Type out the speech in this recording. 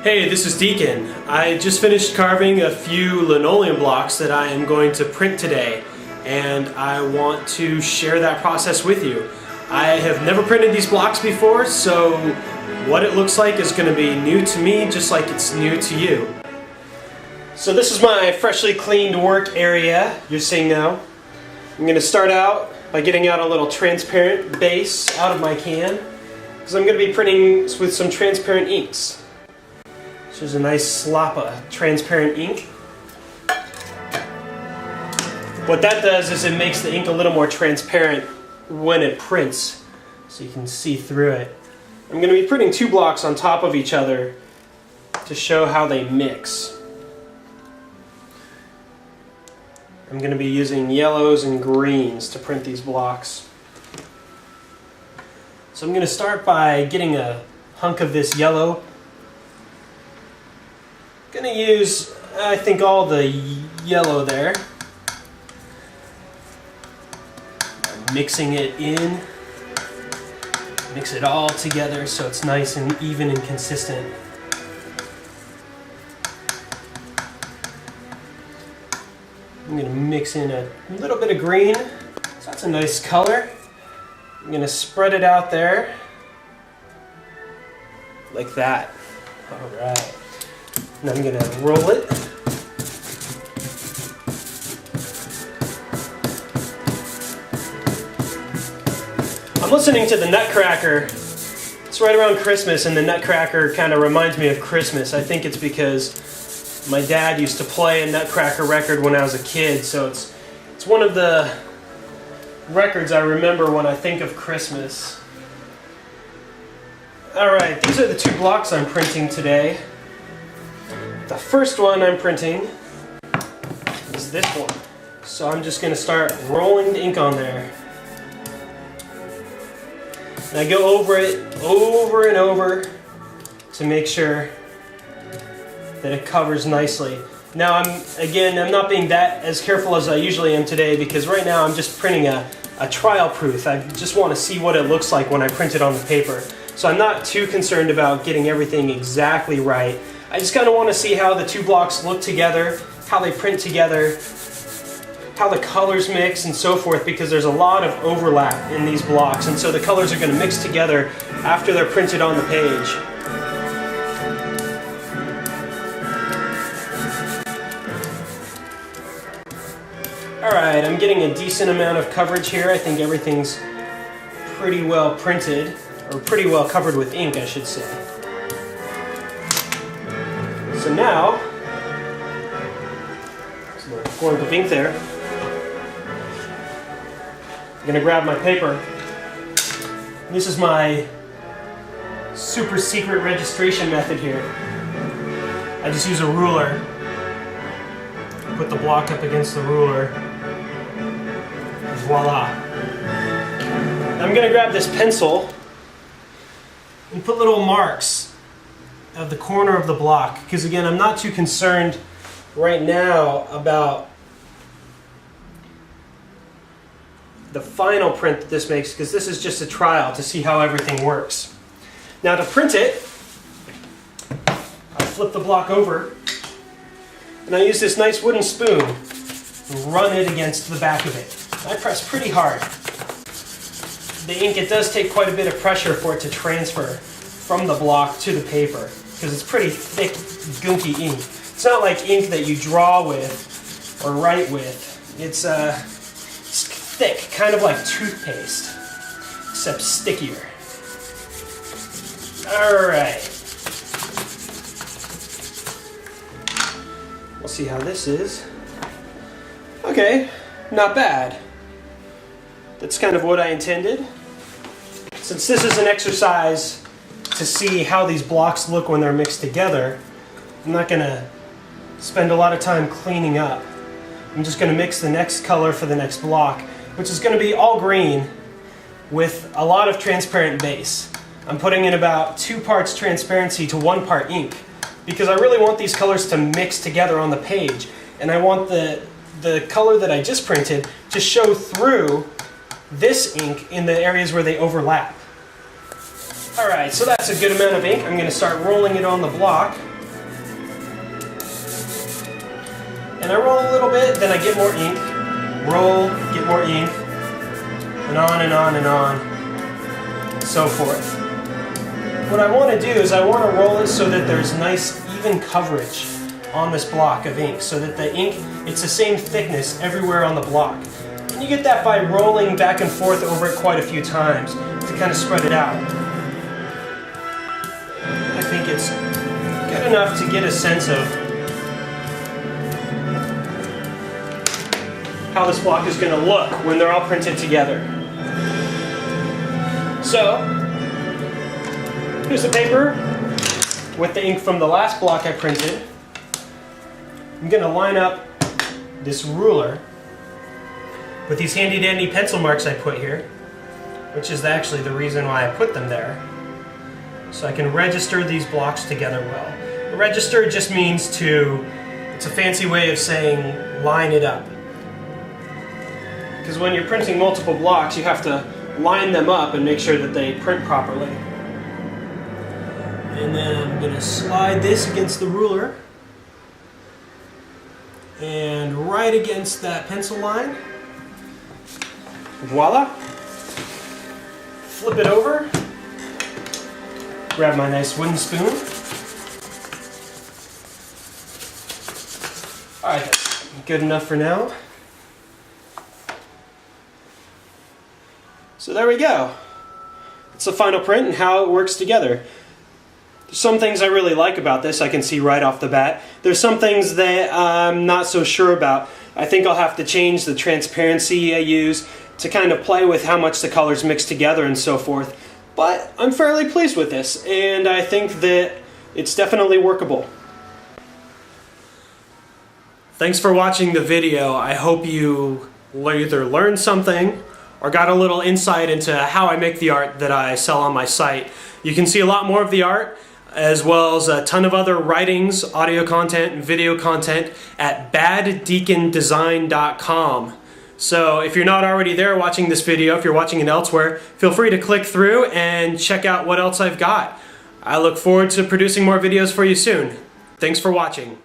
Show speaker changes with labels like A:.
A: Hey, this is Deacon. I just finished carving a few linoleum blocks that I am going to print today, and I want to share that process with you. I have never printed these blocks before, so what it looks like is going to be new to me, just like it's new to you. So this is my freshly cleaned work area you're seeing now. I'm going to start out by getting out a little transparent base out of my can, because I'm going to be printing with some transparent inks. So there's a nice slop of transparent ink. What that does is it makes the ink a little more transparent when it prints, so you can see through it. I'm going to be printing two blocks on top of each other to show how they mix. I'm going to be using yellows and greens to print these blocks. So I'm going to start by getting a hunk of this yellow. I'm going to use, I think, all the yellow there. I'm mixing it in. Mix it all together so it's nice and even and consistent. I'm going to mix in a little bit of green, so that's a nice color. I'm going to spread it out there like that. Alright. Now I'm going to roll it. I'm listening to the Nutcracker. It's right around Christmas, and the Nutcracker kind of reminds me of Christmas. I think it's because my dad used to play a Nutcracker record when I was a kid, so it's one of the records I remember when I think of Christmas. Alright, these are the two blocks I'm printing today. The first one I'm printing is this one. So I'm just going to start rolling the ink on there. And I go over it over and over to make sure that it covers nicely. Now I'm not being that as careful as I usually am today, because right now I'm just printing a trial proof. I just want to see what it looks like when I print it on the paper. So I'm not too concerned about getting everything exactly right. I just kind of want to see how the two blocks look together, how they print together, how the colors mix and so forth, because there's a lot of overlap in these blocks, and so the colors are going to mix together after they're printed on the page. Alright, I'm getting a decent amount of coverage here. I think everything's pretty well printed, or pretty well covered with ink, I should say. So now, there's a little glunk of ink there. I'm going to grab my paper. This is my super secret registration method here. I just use a ruler. Put the block up against the ruler. Voila. I'm going to grab this pencil and put little marks of the corner of the block, because again, I'm not too concerned right now about the final print that this makes, because this is just a trial to see how everything works. Now to print it, I flip the block over and I use this nice wooden spoon and run it against the back of it. I press pretty hard. The ink, it does take quite a bit of pressure for it to transfer from the block to the paper, because it's pretty thick, gunky ink. It's not like ink that you draw with or write with. It's thick, kind of like toothpaste, except stickier. Alright. We'll see how this is. Okay, not bad. That's kind of what I intended. Since this is an exercise to see how these blocks look when they're mixed together, I'm not going to spend a lot of time cleaning up. I'm just going to mix the next color for the next block, which is going to be all green with a lot of transparent base. I'm putting in about 2 parts transparency to 1 part ink, because I really want these colors to mix together on the page, and I want the color that I just printed to show through this ink in the areas where they overlap. Alright, so that's a good amount of ink. I'm going to start rolling it on the block. and I roll a little bit, then I get more ink, roll, get more ink, and on and on and on, and so forth. What I want to do is I want to roll it so that there's nice even coverage on this block of ink, so that the ink, it's the same thickness everywhere on the block. And you get that by rolling back and forth over it quite a few times to kind of spread it out. I think it's good enough to get a sense of how this block is going to look when they're all printed together. So, here's the paper with the ink from the last block I printed. I'm going to line up this ruler with these handy dandy pencil marks I put here, which is actually the reason why I put them there, so I can register these blocks together well. Register just means it's a fancy way of saying line it up. Because when you're printing multiple blocks, you have to line them up and make sure that they print properly. And then I'm going to slide this against the ruler and right against that pencil line. Voila! Flip it over. Grab my nice wooden spoon. Alright, that's good enough for now. So there we go. It's the final print and how it works together. There's some things I really like about this, I can see right off the bat. There's some things that I'm not so sure about. I think I'll have to change the transparency I use to kind of play with how much the colors mix together and so forth. But I'm fairly pleased with this, and I think that it's definitely workable. Thanks for watching the video. I hope you either learned something or got a little insight into how I make the art that I sell on my site. You can see a lot more of the art, as well as a ton of other writings, audio content, and video content at baddeacondesign.com. So if you're not already there watching this video, if you're watching it elsewhere, feel free to click through and check out what else I've got. I look forward to producing more videos for you soon. Thanks for watching.